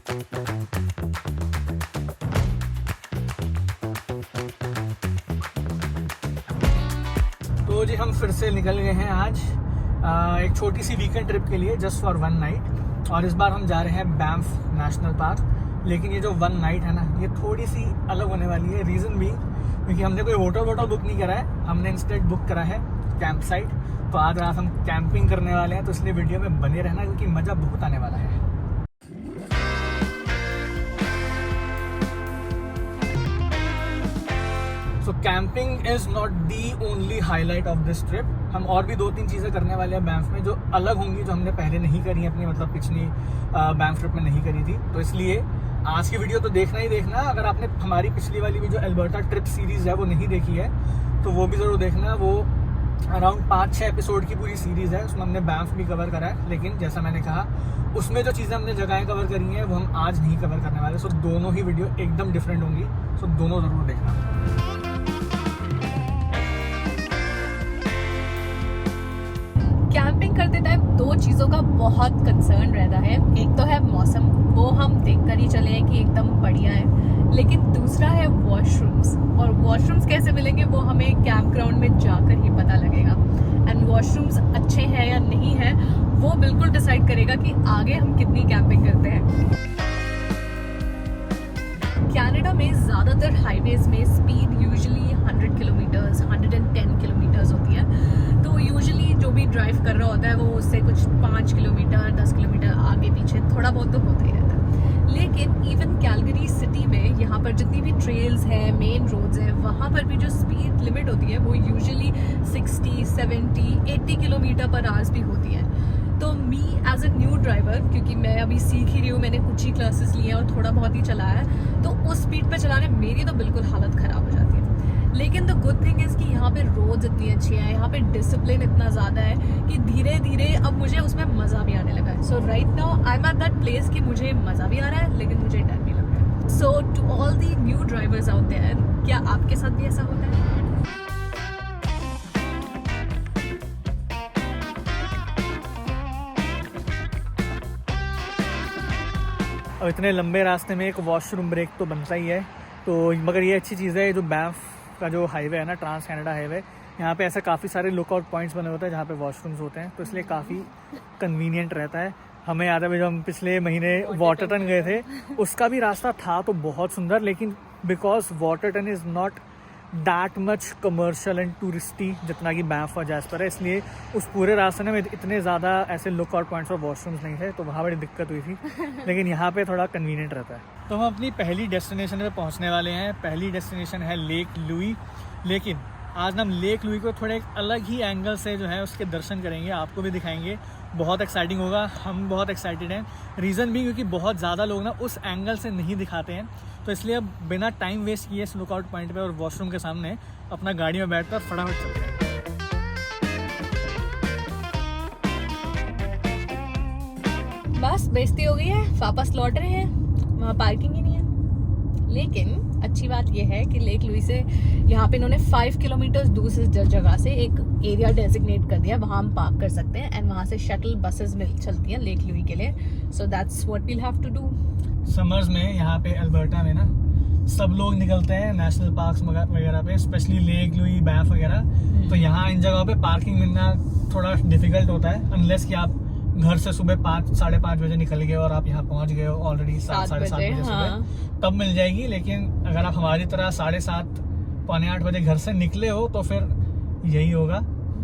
तो जी हम फिर से निकल गए हैं आज एक छोटी सी वीकेंड ट्रिप के लिए, जस्ट फॉर वन नाइट। और इस बार हम जा रहे हैं बैंफ नेशनल पार्क। लेकिन ये जो वन नाइट है ना, ये थोड़ी सी अलग होने वाली है। रीज़न भी क्योंकि हमने कोई होटल बुक नहीं करा है, हमने इंस्टेड बुक करा है कैंप साइट। तो आज रात हम कैंपिंग करने वाले हैं, तो इसलिए वीडियो में बने रहना क्योंकि मज़ा बहुत आने वाला है। So camping is not the only highlight of this trip. हम और भी 2-3 चीज़ें करने वाले हैं बैंफ में जो अलग होंगी, जो हमने पहले नहीं करी अपनी मतलब पिछली बैंफ ट्रिप में नहीं करी थी। तो इसलिए आज की वीडियो तो देखना ही देखना। अगर आपने हमारी पिछली वाली भी जो अल्बर्टा ट्रिप सीरीज़ है वो नहीं देखी है तो वो भी ज़रूर देखना। वो अराउंड 5-6 एपिसोड की पूरी सीरीज़ है, उसमें हमने बैंफ भी कवर करा है। लेकिन जैसा मैंने कहा, उसमें जो चीज़ें हमने जगहें कवर करी हैं वो हम आज नहीं कवर करने वाले। सो दोनों ही वीडियो एकदम डिफरेंट होंगी, सो दोनों ज़रूर देखना। कैंपिंग करते टाइम 2 चीज़ों का बहुत कंसर्न रहता है। एक तो है मौसम, वो हम देख कर ही चले हैं कि एकदम बढ़िया है। लेकिन दूसरा है वॉशरूम्स, और वॉशरूम्स कैसे मिलेंगे वो हमें कैंप ग्राउंड में जाकर ही पता लगेगा। एंड वॉशरूम्स अच्छे हैं या नहीं हैं वो बिल्कुल डिसाइड करेगा कि आगे हम कितनी कैंपिंग करते हैं। कनाडा में ज़्यादातर हाईवेज में स्पीड यूजुअली 100 किलोमीटर्स 110 किलोमीटर्स होती है। तो यूजुअली जो भी ड्राइव कर रहा होता है वो उससे कुछ 5 किलोमीटर 10 किलोमीटर आगे पीछे थोड़ा बहुत तो होता ही रहता है। लेकिन इवन कैलगरी सिटी में यहाँ पर जितनी भी ट्रेल्स हैं, मेन रोड्स हैं, वहाँ पर भी जो स्पीड लिमिट होती है वो यूजुअली 60, 70, 80 किलोमीटर पर आवर्स भी होती है। तो me as a new driver, क्योंकि मैं अभी सीख ही रही हूँ, मैंने कुछ ही क्लासेस लिए हैं और थोड़ा बहुत ही चलाया है, तो उस स्पीड पे चलाने मेरी तो बिल्कुल हालत ख़राब हो जाती है। लेकिन द गुड थिंग इज़ कि यहाँ पे रोड्स इतनी अच्छी हैं, यहाँ पे डिसिप्लिन इतना ज़्यादा है कि धीरे धीरे अब मुझे उसमें मज़ा भी आने लगा है। So right now I am at that place कि मुझे मज़ा भी आ रहा है लेकिन मुझे डर भी लग रहा है। So to all the new drivers out there, क्या आपके साथ भी ऐसा होता है? और इतने लंबे रास्ते में एक वॉशरूम ब्रेक तो बनता ही है। तो मगर ये अच्छी चीज़ है, जो बैंफ का जो हाईवे है ना, ट्रांस कनाडा हाईवे, यहाँ पे ऐसे काफ़ी सारे लुकआउट पॉइंट्स बने होते हैं जहाँ पे वॉशरूम्स होते हैं। तो इसलिए काफ़ी कन्वीनियंट रहता है। हमें याद है जब हम पिछले महीने वाटरटन गए थे, उसका भी रास्ता था तो बहुत सुंदर, लेकिन because Waterton is not that much commercial and touristy जितना कि बैंफ और जैस्पर है, इसलिए उस पूरे रास्ते में इतने ज़्यादा ऐसे लुकआउट पॉइंट्स और वॉशरूम्स नहीं थे, तो वहाँ बड़ी दिक्कत हुई थी। लेकिन यहाँ पे थोड़ा कन्वीनियंट रहता है। तो हम अपनी पहली डेस्टिनेशन पे पहुँचने वाले हैं। पहली डेस्टिनेशन है लेक लुई। लेकिन आज हम लेक लुई को थोड़े एक अलग ही एंगल से जो है उसके दर्शन करेंगे, आपको भी दिखाएंगे। बहुत एक्साइटिंग होगा, हम बहुत एक्साइटेड हैं। रीज़न भी क्योंकि बहुत ज़्यादा लोग ना उस एंगल से नहीं दिखाते हैं, तो इसलिए अब बिना टाइम वेस्ट किए इस लुकआउट पॉइंट पे और वॉशरूम के सामने अपना गाड़ी में बैठकर फटाफट चलते हैं। बस बेइज्जती हो गई है, वापस लौट रहे हैं, वहाँ पार्किंग ही नहीं है। लेकिन अच्छी बात यह है कि लेक लुई से यहाँ पे इन्होंने 5 किलोमीटर दूसरी जगह से एक एरिया डेजिग्नेट कर दिया, वहाँ हम पार्क कर सकते हैं। एंड वहाँ से शटल बसेस चलती हैं लेक लुई के लिए। So that's what we'll have to do. Summers में यहाँ पे अल्बर्टा में ना सब लोग निकलते हैं नेशनल पार्क्स वगैरह पे, स्पेशली लेक लुई, बैंफ वगैरह। तो यहाँ इन जगहों पे पार्किंग मिलना थोड़ा डिफिकल्ट होता है, अनलेस कि आप घर से सुबह 5-5:30 बजे निकल गए और आप यहाँ पहुँच गए हो ऑलरेडी 7-7:30 बजे सुबह, तब मिल जाएगी। लेकिन अगर आप हमारी तरह 7:30 पौने 8 बजे घर से निकले हो तो फिर यही होगा।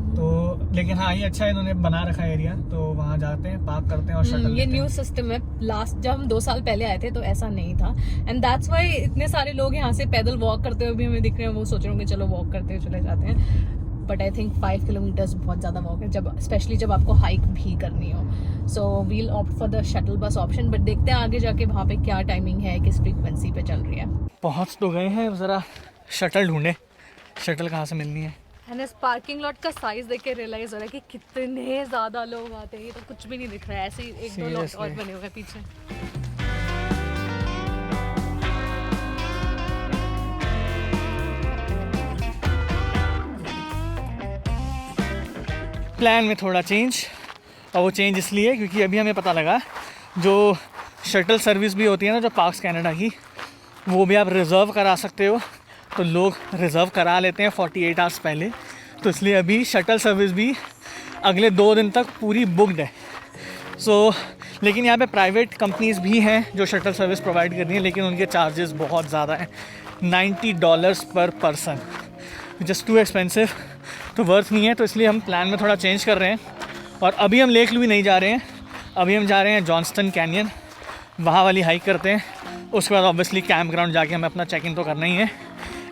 तो लेकिन हाँ, ये अच्छा है, इन्होंने बना रखा है एरिया, तो वहाँ जाते हैं, पार्क करते हैं और शटल ये न्यू सिस्टम है। लास्ट जब हम 2 साल पहले आए थे तो ऐसा नहीं था, एंड दैट्स व्हाई इतने सारे लोग यहाँ से पैदल वॉक करते हुए भी हमें दिख रहे हैं। वो सोच रहे होंगे चलो वॉक करते हुए चले जाते हैं, बट आई थिंक 5 किलोमीटर्स बहुत ज़्यादा वॉक है, जब स्पेशली जब आपको हाइक भी करनी हो। So we'll opt for the shuttle bus option, but देखते हैं आगे जाके वहाँ पे क्या टाइमिंग है, किस फ्रीक्वेंसी पे चल रही है। पहुँच तो गए हैं, ज़रा शटल ढूंढे, शटल कहाँ से मिलनी है। एंड इस पार्किंग लॉट का साइज देख के रियलाइज हो रहा है कि कितने ज़्यादा लोग आते हैं। ये तो कुछ भी नहीं दिख रहा है, ऐसे ही 1-2 लॉट और बने हुए हैं पीछे। प्लान में थोड़ा चेंज, और वो चेंज इसलिए क्योंकि अभी हमें पता लगा जो शटल सर्विस भी होती है ना जो पार्क्स कनाडा की, वो भी आप रिज़र्व करा सकते हो। तो लोग रिज़र्व करा लेते हैं 48 आवर्स पहले, तो इसलिए अभी शटल सर्विस भी अगले 2 दिन तक पूरी बुकड है। लेकिन यहाँ पे प्राइवेट कंपनीज़ भी हैं जो शटल सर्विस प्रोवाइड कर रही हैं, लेकिन उनके चार्जेस बहुत ज़्यादा हैं, $90 पर पर्सन, जस्ट टू एक्सपेंसिव, तो वर्थ नहीं है। तो इसलिए हम प्लान में थोड़ा चेंज कर रहे हैं और अभी हम लेक लुई नहीं जा रहे हैं, अभी हम जा रहे हैं जॉनस्टन कैनियन, वहाँ वाली हाइक करते हैं। उसके बाद ऑब्वियसली कैंप ग्राउंड जाके हमें अपना चेक इन तो करना ही है।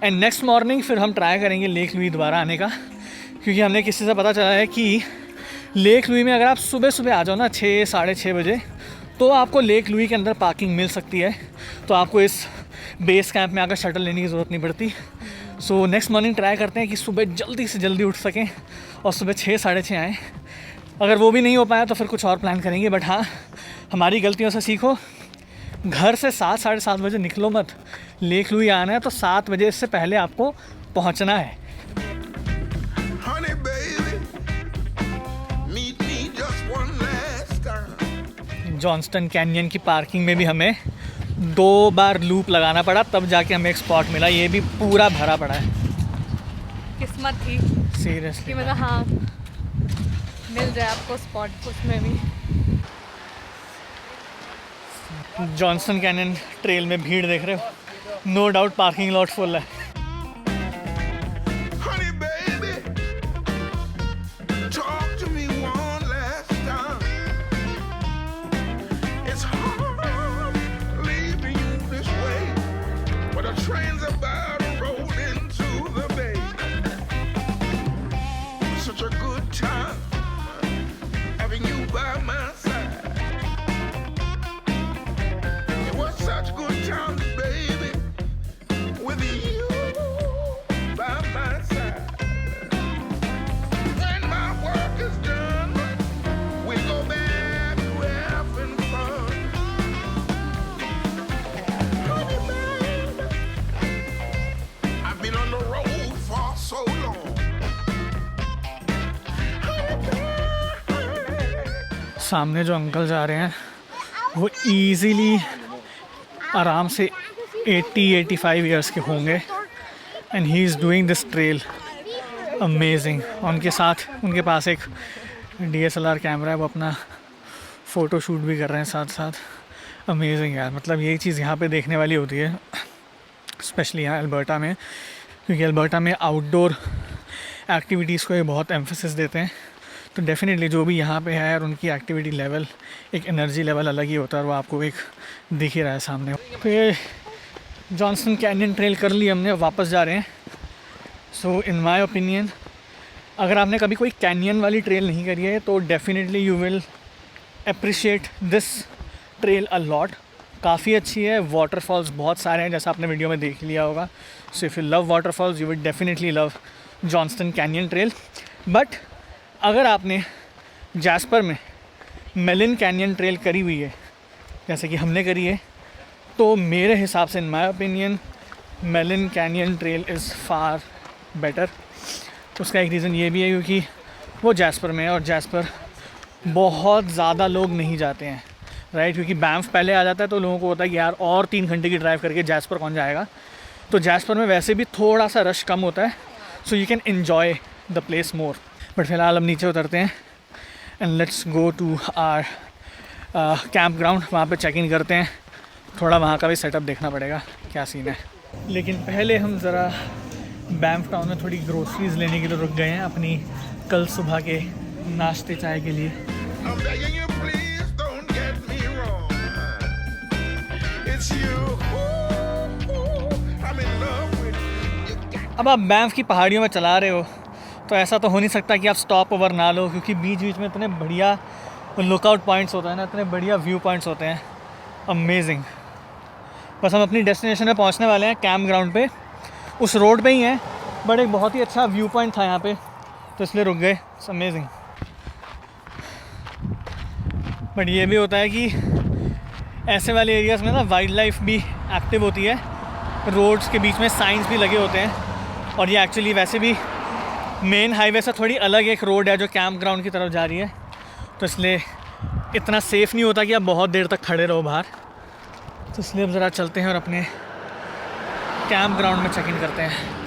एंड नेक्स्ट मॉर्निंग फिर हम ट्राई करेंगे लेक लुई दोबारा आने का, क्योंकि हमने किसी से पता चला है कि लेक लुई में अगर आप सुबह सुबह आ जाओ ना 6 साढ़े 6 बजे, तो आपको लेक लुई के अंदर पार्किंग मिल सकती है, तो आपको इस बेस कैंप में आकर शटल लेने की ज़रूरत नहीं पड़ती। सो नेक्स्ट मॉर्निंग ट्राई करते हैं कि सुबह जल्दी से जल्दी उठ सकें और सुबह 6 साढ़े 6 आएँ। अगर वो भी नहीं हो पाया तो फिर कुछ और प्लान करेंगे, बट हाँ, हमारी गलतियों से सीखो। घर से 7 साढ़े 7 बजे निकलो मत, लेक लुई आना है तो 7 बजे से पहले आपको पहुंचना है। जॉनस्टन कैनियन की पार्किंग में भी हमें 2 बार लूप लगाना पड़ा, तब जाके हमें एक स्पॉट मिला। ये भी पूरा भरा पड़ा है। किस्मत थी सीरियसली कि मतलब हाँ मिल जाए आपको स्पॉट उसमें भी। जॉनस्टन कैनियन ट्रेल में भीड़ देख रहे हो, no doubt parking lot full है। सामने जो अंकल जा रहे हैं वो इजीली आराम से 80-85 इयर्स के होंगे, and he is doing this trail amazing. उनके साथ उनके पास एक DSLR कैमरा है, वो अपना फ़ोटो शूट भी कर रहे हैं साथ साथ। अमेजिंग यार, मतलब यही चीज़ यहाँ पे देखने वाली होती है, स्पेशली यहाँ अल्बर्टा में, क्योंकि अल्बर्टा में आउटडोर एक्टिविटीज़ को ये बहुत एम्फेसिस देते हैं। तो डेफिनेटली जो भी यहाँ पे है और उनकी एक्टिविटी लेवल, एक एनर्जी लेवल अलग ही होता है, और वो आपको एक दिख ही रहा है सामने। तो ये जॉनस्टन कैनियन ट्रेल कर ली हमने, वापस जा रहे हैं। सो इन माय ओपिनियन, अगर आपने कभी कोई कैनियन वाली ट्रेल नहीं करी है तो definitely you will appreciate this trail a lot. काफ़ी अच्छी है, वाटरफॉल्स बहुत सारे हैं जैसा आपने वीडियो में देख लिया होगा। So if you love waterfalls you will definitely love Johnston canyon trail. But अगर आपने जैस्पर में मेलिन कैनियन ट्रेल करी हुई है जैसे कि हमने करी है, तो मेरे हिसाब से in my opinion Maligne Canyon trail is far better. उसका एक रीज़न ये भी है क्योंकि वो जैस्पर में है, और जैस्पर बहुत ज़्यादा लोग नहीं जाते हैं, राइट, क्योंकि बैंफ पहले आ जाता है तो लोगों को होता है कि यार और 3 घंटे की ड्राइव करके जैस्पर कौन जाएगा। तो जैस्पर में वैसे भी थोड़ा सा रश कम होता है, so you can enjoy the place more. But फिलहाल हम नीचे उतरते हैं and let's go to our camp ground, वहाँ पे चेक इन करते हैं। थोड़ा वहाँ का भी सेटअप देखना पड़ेगा क्या सीन है। लेकिन पहले हम ज़रा बैंफ टाउन में थोड़ी ग्रोसरीज लेने के लिए रुक गए हैं अपनी कल सुबह के नाश्ते चाय के लिए। अब आप बैंफ की पहाड़ियों में चला रहे हो तो ऐसा तो हो नहीं सकता कि आप स्टॉप ओवर ना लो, क्योंकि बीच बीच में इतने बढ़िया लुकआउट पॉइंट्स होते हैं ना, इतने बढ़िया व्यू पॉइंट्स होते हैं, अमेजिंग। बस हम अपनी डेस्टिनेशन में पहुंचने वाले हैं, कैंप ग्राउंड पे, उस रोड पे ही हैं, बट एक बहुत ही अच्छा व्यू पॉइंट था यहाँ पे तो इसलिए रुक गए। अमेजिंग। बट ये भी होता है कि ऐसे वाले एरियाज़ में ना वाइल्ड लाइफ भी एक्टिव होती है, रोड्स के बीच में साइंस भी लगे होते हैं, और ये एक्चुअली वैसे भी मेन हाईवे से थोड़ी अलग एक रोड है जो कैंप ग्राउंड की तरफ जा रही है, तो इसलिए इतना सेफ़ नहीं होता कि आप बहुत देर तक खड़े रहो बाहर। तो इसलिए अब ज़रा चलते हैं और अपने कैंप ग्राउंड में चेक इन करते हैं।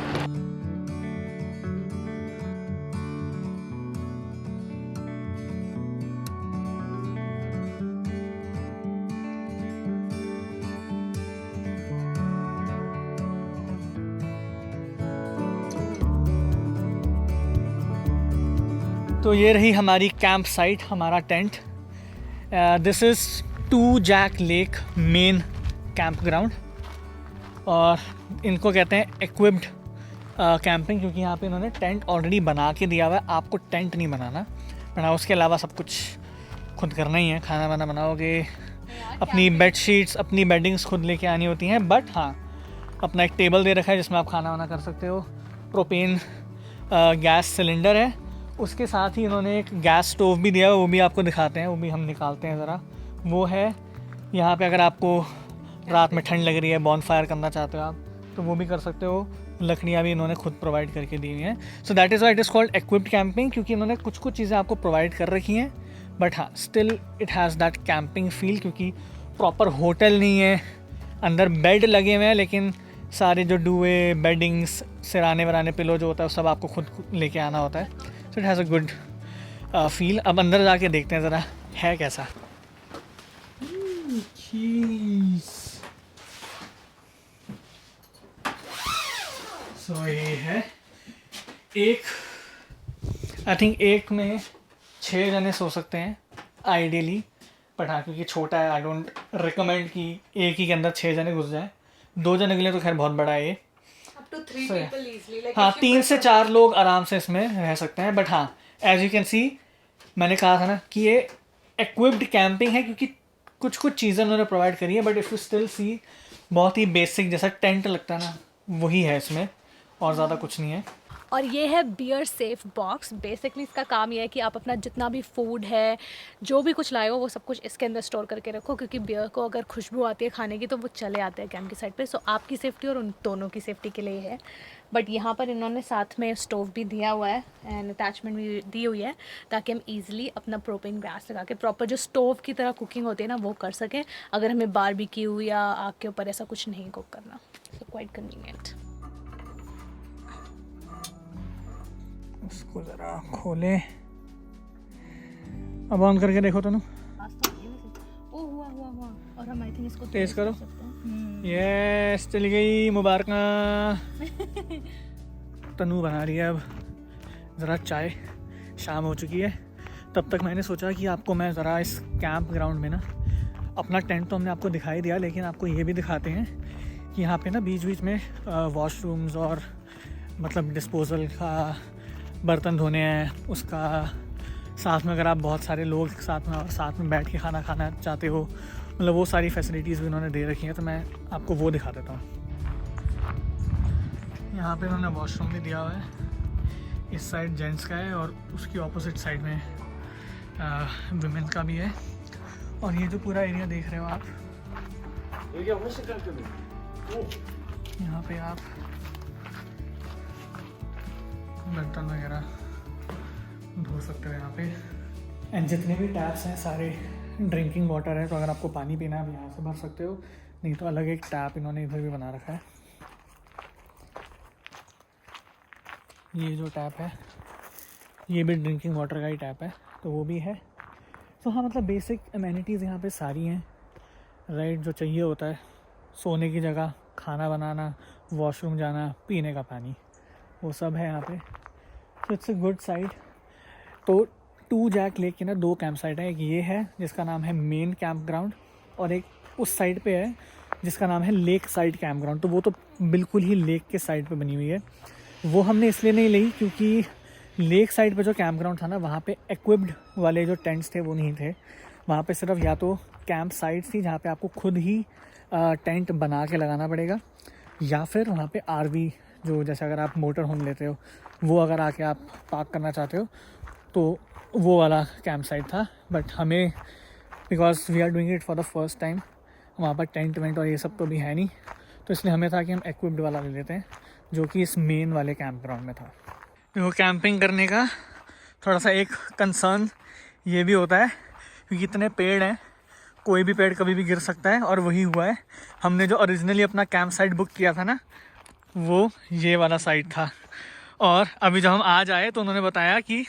तो ये रही हमारी कैंप साइट, हमारा tent. This is Two Jack Lake main camp ground, और इनको कहते हैं इक्विप्ड कैंपिंग, क्योंकि यहाँ पे इन्होंने टेंट ऑलरेडी बना के दिया हुआ है। आपको टेंट नहीं बनाना पड़ा, उसके अलावा सब कुछ खुद करना ही है। खाना वाना बनाओगे, अपनी बेड शीट्स, अपनी बेडिंग्स खुद लेके आनी होती हैं। बट हाँ, अपना एक टेबल दे रखा है जिसमें आप खाना वाना कर सकते हो। प्रोपेन गैस सिलेंडर है, उसके साथ ही इन्होंने एक गैस स्टोव भी दिया है, वो भी आपको दिखाते हैं, वो भी हम निकालते हैं ज़रा। वो है यहाँ पे, अगर आपको रात में ठंड लग रही है, बॉनफायर करना चाहते हो आप, तो वो भी कर सकते हो। लकड़ियाँ भी इन्होंने खुद प्रोवाइड करके दी हुई हैं। So that is why it is called equipped camping, क्योंकि इन्होंने कुछ कुछ चीज़ें आपको प्रोवाइड कर रखी हैं। बट हाँ, still it has that camping feel, क्योंकि प्रॉपर होटल नहीं है। अंदर बेड लगे हुए हैं, लेकिन सारे जो डुए, बेडिंग्स, सिराने वराने, पिलो जो होता है, वो सब आपको खुद लेके आना होता है। So it has a good feel. अब अंदर जाके देखते हैं ज़रा है कैसा। सो ये है एक, आई थिंक एक में 6 जने सो सकते हैं आइडियली। बट हाँ, क्योंकि छोटा है, आई डोंट रिकमेंड कि एक ही के अंदर 6 जने घुस जाएं। 2 जने के लिए तो खैर बहुत बड़ा है ये। हाँ, 3 से 4 लोग आराम से इसमें रह सकते हैं। बट हाँ, एज यू कैन सी, मैंने कहा था ना कि ये इक्विप्ड कैंपिंग है, क्योंकि कुछ कुछ चीज़ें उन्होंने प्रोवाइड करी है। But if you still see, बहुत ही बेसिक जैसा टेंट लगता है ना, वही है इसमें, और ज़्यादा कुछ नहीं है। और ये है बियर सेफ बॉक्स। बेसिकली इसका काम ये है कि आप अपना जितना भी फूड है, जो भी कुछ लाए हो, वो सब कुछ इसके अंदर स्टोर करके रखो, क्योंकि बियर को अगर खुशबू आती है खाने की तो वो चले आते हैं कैंप की साइड पे। सो आपकी सेफ्टी और उन दोनों की सेफ्टी के लिए है। बट यहाँ पर इन्होंने साथ में स्टोव भी दिया हुआ है एंड अटैचमेंट भी दी हुई है, ताकि हम ईजिली अपना प्रोपेन गैस लगा के प्रॉपर जो स्टोव की तरह कुकिंग होती है ना, वो कर सकें, अगर हमें बारबेक्यू या आग के ऊपर ऐसा कुछ नहीं कुक करना। So quite convenient. इसको ज़रा खोले, अब ऑन करके देखो तनु। ओ हुआ। और हम आई थिंक इसको तेज करो। यस, चली गई, मुबारक। तनु बना रही है अब ज़रा चाय, शाम हो चुकी है। तब तक मैंने सोचा कि आपको मैं ज़रा इस कैंप ग्राउंड में ना, अपना टेंट तो हमने आपको दिखाई दिया, लेकिन आपको ये भी दिखाते हैं कि यहाँ पे ना बीच बीच में वॉशरूम्स और मतलब डिस्पोजल का बर्तन धोने हैं, उसका साथ में अगर आप बहुत सारे लोग साथ में बैठ के खाना खाना चाहते हो, मतलब वो सारी फैसिलिटीज़ भी उन्होंने दे रखी हैं। तो मैं आपको वो दिखा देता हूँ। यहाँ पे उन्होंने वॉशरूम भी दिया हुआ है, इस साइड जेंट्स का है और उसकी ऑपोजिट साइड में वुमेन का भी है। और ये जो पूरा एरिया देख रहे हो आप, यहाँ पे आप बर्तन वगैरह धो सकते हो यहाँ पे। एंड जितने भी टैप्स हैं सारे ड्रिंकिंग वाटर है, तो अगर आपको पानी पीना है आप यहाँ से भर सकते हो, नहीं तो अलग एक टैप इन्होंने इधर भी बना रखा है। ये जो टैप है ये भी ड्रिंकिंग वाटर का ही टैप है, तो वो भी है। तो हाँ, मतलब बेसिक अमेनिटीज़ यहाँ पे सारी हैं, राइट, जो चाहिए होता है। सोने की जगह, खाना बनाना, वॉशरूम जाना, पीने का पानी, वो सब है यहाँ पे। तो इट्स अ गुड साइट। तो टू जैक लेक के ना 2 कैंप साइट है, एक ये है जिसका नाम है मेन कैंप ग्राउंड, और एक उस साइड पे है जिसका नाम है लेक साइड कैंप ग्राउंड। तो वो तो बिल्कुल ही लेक के साइड पे बनी हुई है। वो हमने इसलिए नहीं ली क्योंकि लेक साइड पे जो कैंप ग्राउंड था ना, वहाँ पे इक्विप्ड वाले जो टेंट्स थे वो नहीं थे। वहाँ पे सिर्फ या तो कैंप साइट थी जहाँ पे आपको खुद ही टेंट बना के लगाना पड़ेगा, या फिर वहाँ पे आरवी, जो जैसे अगर आप मोटर होम लेते हो, वो अगर आके आप पार्क करना चाहते हो, तो वो वाला कैंप साइट था। बट हमें, because we are doing it for the first time, वहाँ पर टेंट वेंट और ये सब तो भी है नहीं, तो इसलिए हमें था कि हम इक्विप्ड वाला ले लेते हैं, जो कि इस मेन वाले कैंप ग्राउंड में था। देखो, कैंपिंग करने का थोड़ा सा एक कंसर्न ये भी होता है, क्योंकि इतने पेड़ हैं, कोई भी पेड़ कभी भी गिर सकता है, और वही हुआ है। हमने जो ओरिजिनली अपना कैंप साइट बुक किया था ना, वो ये वाला साइट था। और अभी जब हम आज आए तो उन्होंने बताया कि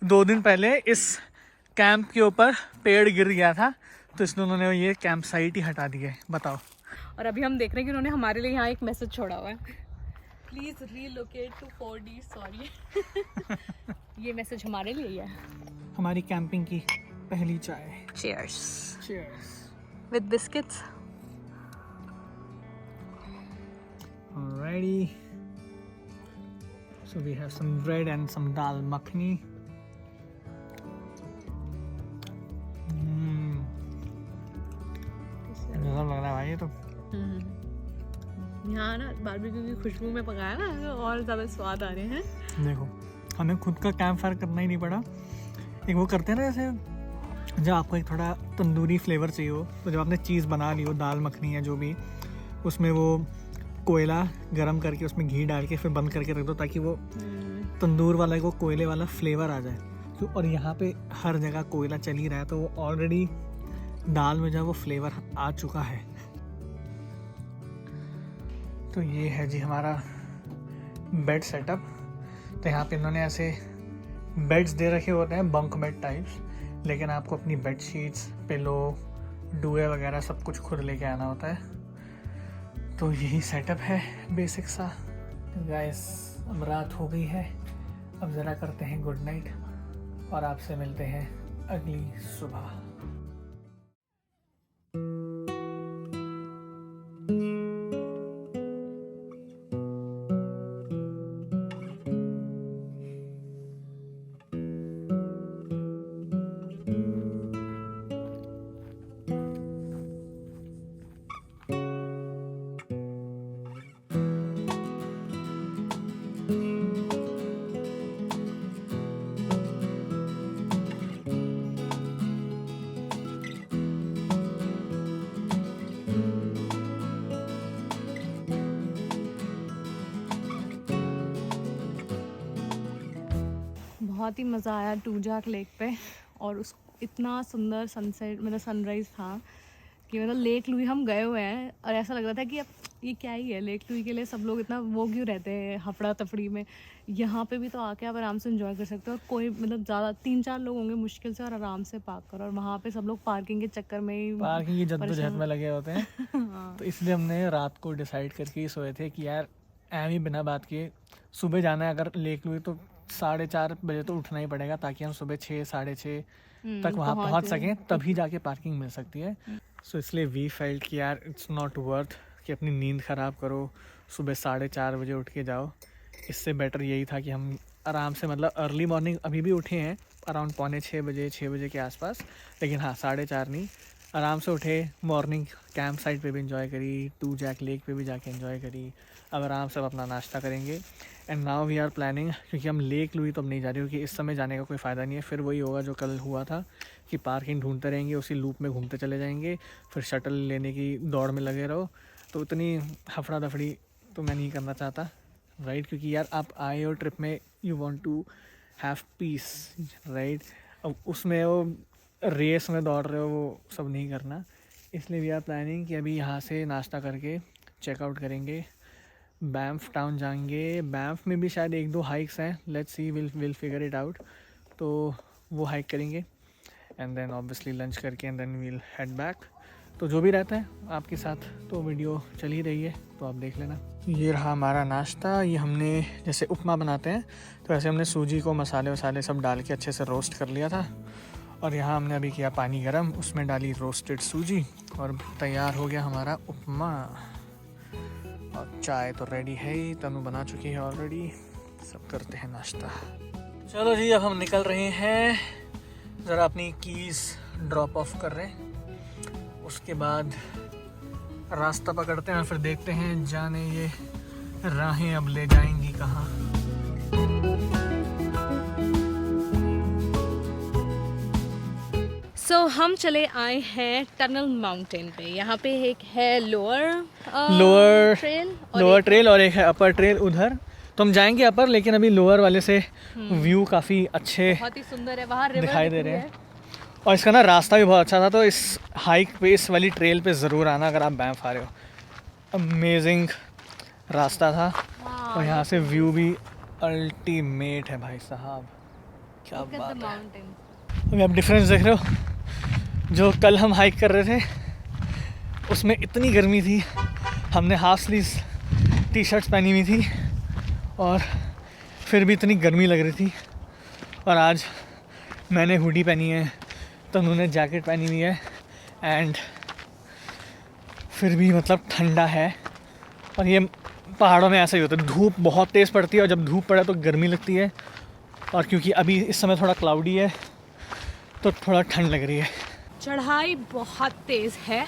2 दिन पहले इस कैंप के ऊपर पेड़ गिर गया था, तो इसलिए उन्होंने ये कैंप साइट ही हटा दी है। बताओ। और अभी हम देख रहे हैं कि उन्होंने हमारे लिए यहाँ एक मैसेज छोड़ा हुआ है, please relocate to 4D, sorry. ये मैसेज हमारे लिए ही है। हमारी कैंपिंग की पहली चाय। Cheers Cheers. With biscuits. Alrighty. So we have some bread and some dal makhni. गजब लग रहा है भाई ये तो। यहाँ ना बारबेक्यू की खुशबू में पकाया ना, तो और ज़्यादा स्वाद आ रहे हैं। देखो, हमें खुद का कैंप फायर करना ही नहीं पड़ा। एक वो करते हैं ना जैसे जब आपको एक थोड़ा तंदूरी फ्लेवर चाहिए हो, तो जब आपने चीज़ बना ली हो, दाल मखनी या जो भी, उसमें वो कोयला गरम करके उसमें घी डाल के फिर बंद करके रख दो, ताकि वो तंदूर वाला वो कोयले वाला फ्लेवर आ जाए। तो और यहाँ पे हर जगह कोयला चल ही रहा है, तो वो ऑलरेडी दाल में जो वो फ्लेवर आ चुका है। तो ये है जी हमारा बेड सेटअप। तो यहाँ पे इन्होंने ऐसे बेड्स दे रखे होते हैं, बंक बेड टाइप्स, लेकिन आपको अपनी बेड शीट्स, पिलो, डुए वगैरह सब कुछ खुद लेके आना होता है। तो यही सेटअप है बेसिक सा। तो गाइस, अब रात हो गई है, अब ज़रा करते हैं गुड नाइट और आपसे मिलते हैं अगली सुबह। बहुत ही मज़ा आया टूजाक लेक पे, और उस इतना सुंदर सनसेट मतलब सनराइज़ था कि मतलब लेक लुई हम गए हुए हैं और ऐसा लग रहा था कि अब ये क्या ही है, लेक लुई के लिए सब लोग इतना वो क्यों रहते हैं हफड़ा तफड़ी में। यहाँ पे भी तो आके आप आराम से एंजॉय कर सकते हो, और कोई मतलब ज़्यादा 3-4 लोग होंगे मुश्किल से, और आराम से पार्क करो। और वहाँ पे सब लोग पार्किंग के चक्कर में ही पार्किंग की जद्दोजहद में लगे होते हैं। हाँ। तो इसलिए हमने रात को डिसाइड करके ही सोए थे कि यार एम ही बिना बात किए सुबह जाना है अगर लेक लुई, तो 4:30 बजे तो उठना ही पड़ेगा, ताकि हम सुबह 6, 6:30 तक वहाँ पहुँच सकें, तभी जाके पार्किंग मिल सकती है। सो इसलिए वी फेल्ट कि यार इट्स नॉट वर्थ कि अपनी नींद ख़राब करो, सुबह 4:30 बजे उठ के जाओ। इससे बेटर यही था कि हम आराम से, मतलब अर्ली मॉर्निंग अभी भी उठे हैं अराउंड 5:45 बजे, 6 बजे के आसपास, लेकिन हाँ 4:30 नहीं, आराम से उठे, मॉर्निंग कैंप साइट पे भी इंजॉय करी, टूजैक लेक पे भी जाके इंजॉय करी। अब आराम से अपना नाश्ता करेंगे। And now we are planning, क्योंकि हम लेक लुई तो अब नहीं जा रहे, क्योंकि इस समय जाने का कोई फ़ायदा नहीं है। फिर वही होगा जो कल हुआ था कि पार्किंग ढूंढते रहेंगे, उसी लूप में घूमते चले जाएंगे, फिर शटल लेने की दौड़ में लगे रहो। तो उतनी हफड़ा दफड़ी तो मैं नहीं करना चाहता, राइट? क्योंकि यार आप आए हो ट्रिप में, you want to have peace, right? अब उसमें वो रेस में दौड़ रहे हो, वो सब नहीं करना। इसलिए वी आर प्लानिंग कि अभी यहाँ से नाश्ता करके चेकआउट करेंगे, बैंफ टाउन जाएंगे। बैंफ में भी शायद 1-2 हाइक्स हैं, let's see, will figure it out. तो वो हाइक करेंगे एंड देन ऑब्वियसली लंच करके and then we'll head back. तो जो भी रहता है आपके साथ, तो वीडियो चल ही रही है, तो आप देख लेना। ये रहा हमारा नाश्ता। ये हमने जैसे उपमा बनाते हैं, तो ऐसे हमने सूजी को मसाले वसाले सब डाल के अच्छे से रोस्ट कर लिया था। और यहाँ हमने अभी किया पानी गरम, उसमें डाली रोस्टेड सूजी, और तैयार हो गया हमारा उपमा। और चाय तो रेडी है ही, तनु बना चुकी है ऑलरेडी। सब करते हैं नाश्ता। चलो जी, अब हम निकल रहे हैं, ज़रा अपनी कीज़ ड्रॉप ऑफ कर रहे हैं, उसके बाद रास्ता पकड़ते हैं और फिर देखते हैं जाने ये राहें अब ले जाएंगी कहाँ। सो हम चले आए हैं टनल माउंटेन पे। यहाँ पे एक है लोअर ट्रेल और एक है अपर ट्रेल उधर। तो हम जाएंगे अपर, लेकिन अभी लोअर वाले से व्यू काफ़ी अच्छे बहुत ही सुंदर है, वहाँ रिवर दिखाई दे रहे हैं। और इसका ना रास्ता भी बहुत अच्छा था, तो इस हाइक पे, इस वाली ट्रेल पे ज़रूर आना अगर आप बैंफ आ रहे हो। अमेजिंग रास्ता था और यहाँ से व्यू भी अल्टीमेट है भाई साहब, क्या बात है। अभी आप डिफरेंस देख रहे हो, जो कल हम हाइक कर रहे थे उसमें इतनी गर्मी थी, हमने हाफ स्लीव्स टी शर्ट्स पहनी हुई थी और फिर भी इतनी गर्मी लग रही थी, और आज मैंने हुडी पहनी है, तनु ने जैकेट पहनी हुई है, एंड फिर भी मतलब ठंडा है। और ये पहाड़ों में ऐसा ही होता है, धूप बहुत तेज़ पड़ती है और जब धूप पड़े तो गर्मी लगती है, और क्योंकि अभी इस समय थोड़ा क्लाउडी है तो थोड़ा ठंड लग रही है। चढ़ाई बहुत तेज़ है,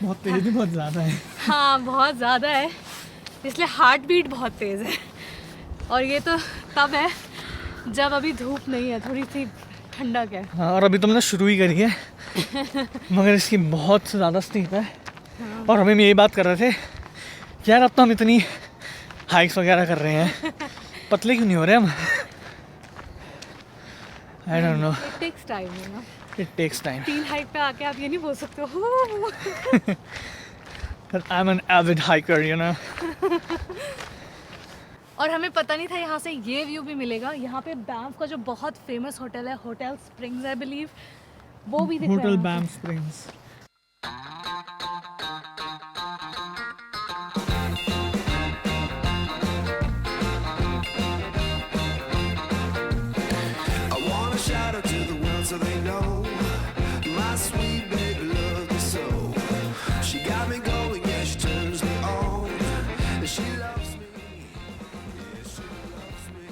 बहुत तेज़ भी बहुत ज़्यादा है। हाँ बहुत ज़्यादा है, इसलिए हार्ट बीट बहुत तेज़ है। और ये तो तब है जब अभी धूप नहीं है, थोड़ी सी ठंडक है। हाँ, और अभी तुमने शुरू ही करी है मगर इसकी बहुत ज़्यादा स्टीप है। हाँ। और हमें यही बात कर रहे थे कि यार अब तो हम इतनी हाइक्स वगैरह कर रहे हैं, पतले क्यों नहीं हो रहे हम? I don't know, it takes time, you know, it takes time. 3 hike पे आके आप ये नहीं बोल सकते हो I am an avid hiker, you know. और हमें पता नहीं था यहाँ से ये व्यू भी मिलेगा। यहाँ पे बैंफ का जो बहुत फेमस होटल है, होटल स्प्रिंग्स आई बिलीव, वो भी दिख रहा है। Hotel Banff springs. I wanna shout out to the world so they know my sweet baby loves me so. She got me going, yeah, she turns me on. And she loves me, yeah, she loves me.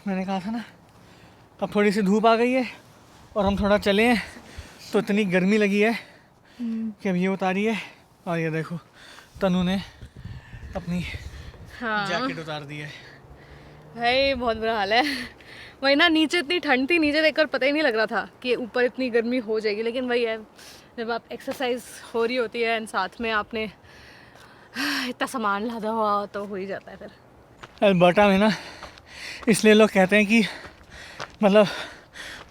मैंने कहा था ना, अब थोड़ी सी धूप आ गई है और हम थोड़ा चले हैं तो इतनी गर्मी लगी है कि अब ये उतारी है, और ये देखो तनु ने अपनी हाँ जैकेट उतार दी है। भाई बहुत बुरा हाल है। वही ना, नीचे इतनी ठंड थी, नीचे देखकर पता ही नहीं लग रहा था कि ऊपर इतनी गर्मी हो जाएगी। लेकिन वही है, जब आप एक्सरसाइज हो रही होती है एंड साथ में आपने इतना सामान लादा हुआ तो हो ही जाता है फिर। अल्बर्टा में ना इसलिए लोग कहते हैं कि मतलब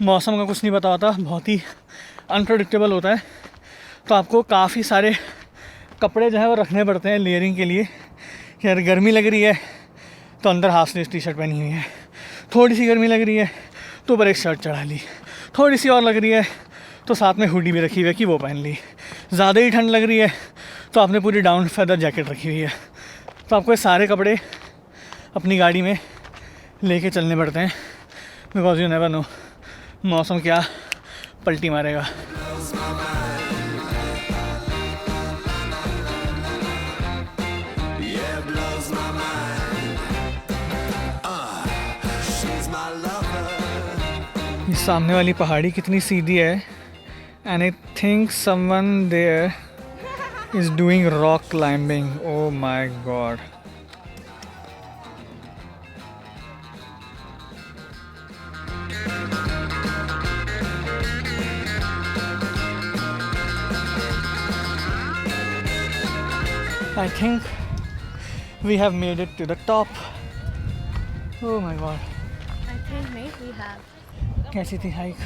मौसम का कुछ नहीं पता होता, बहुत ही अनप्रडिक्टेबल होता है, तो आपको काफ़ी सारे कपड़े जो है वो रखने पड़ते हैं लेयरिंग के लिए। कि यार गर्मी लग रही है तो अंदर हाफ स्लीव टी शर्ट पहनी हुई है, थोड़ी सी गर्मी लग रही है तो ऊपर एक शर्ट चढ़ा ली, थोड़ी सी और लग रही है तो साथ में हुडी भी रखी हुई है कि वो पहन ली, ज़्यादा ही ठंड लग रही है तो आपने पूरी डाउन फेदर जैकेट रखी हुई है। तो आपको ये सारे कपड़े अपनी गाड़ी में लेके चलने पड़ते हैं, बिकॉज यू नेवर नो मौसम क्या पलटी मारेगा। Yeah, blows my mind. She's my lover. ये सामने वाली पहाड़ी कितनी सीधी है, and I think someone there is doing rock climbing. Oh my God. I think we have made it to the top. Oh my god. I think नहीं, we have कैसी थी हाइक?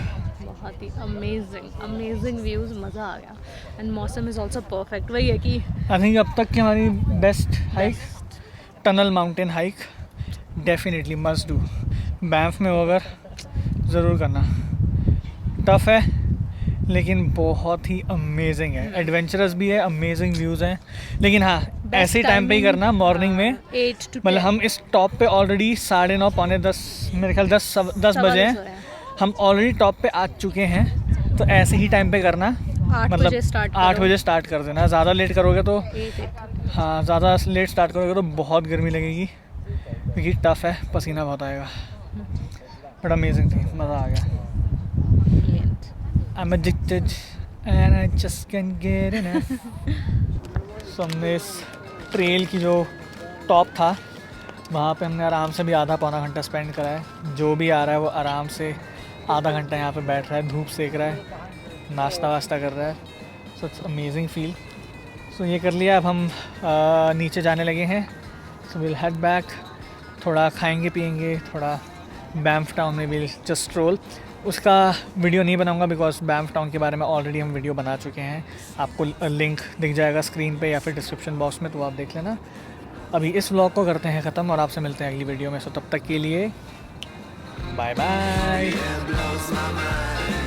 बहुत ही अमेजिंग व्यूज, मज़ा आ गया। And मौसम is also perfect. वही है कि आई थिंक अब तक की हमारी best hike, tunnel mountain hike, definitely must do. Banff में हो अगर ज़रूर करना। टफ़ है लेकिन बहुत ही अमेजिंग है, एडवेंचरस भी है, अमेजिंग व्यूज़ हैं। लेकिन हाँ, ऐसे टाइम पे ही करना, मॉर्निंग में। 8 to 10 मतलब हम इस टॉप पे ऑलरेडी 9:30 पौने 10, मेरे ख्याल 10 बजे हैं, हम ऑलरेडी टॉप पे आ चुके हैं। तो ऐसे ही टाइम पे करना, 8 मतलब बजे स्टार्ट 8 बजे स्टार्ट कर देना। ज़्यादा लेट करोगे तो 8 हाँ, ज़्यादा लेट स्टार्ट करोगे तो बहुत गर्मी लगेगी, क्योंकि टफ़ है, पसीना बहुत आएगा। बट अमेजिंग थी, मज़ा आ गया। I'm addicted and I just can't get enough. So हमने इस ट्रेल की जो टॉप था वहाँ पे हमने आराम से भी आधा पौना घंटा स्पेंड करा है। जो भी आ रहा है वो आराम से आधा घंटा यहाँ पे बैठ रहा है, धूप सेक रहा है, नाश्ता वाश्ता कर रहा है। So it's amazing feel. So ये कर लिया, अब हम नीचे जाने लगे हैं। सो विल हेड बैक, थोड़ा खाएंगे पिएंगे, थोड़ा बैंफ टाउन में भी जस्ट स्ट्रोल। उसका वीडियो नहीं बनाऊंगा बिकॉज बैंफ टाउन के बारे में ऑलरेडी हम वीडियो बना चुके हैं। आपको लिंक दिख जाएगा स्क्रीन पे या फिर डिस्क्रिप्शन बॉक्स में, तो आप देख लेना। अभी इस व्लॉग को करते हैं ख़त्म और आपसे मिलते हैं अगली वीडियो में। सो तब तक के लिए bye bye. blows my mind.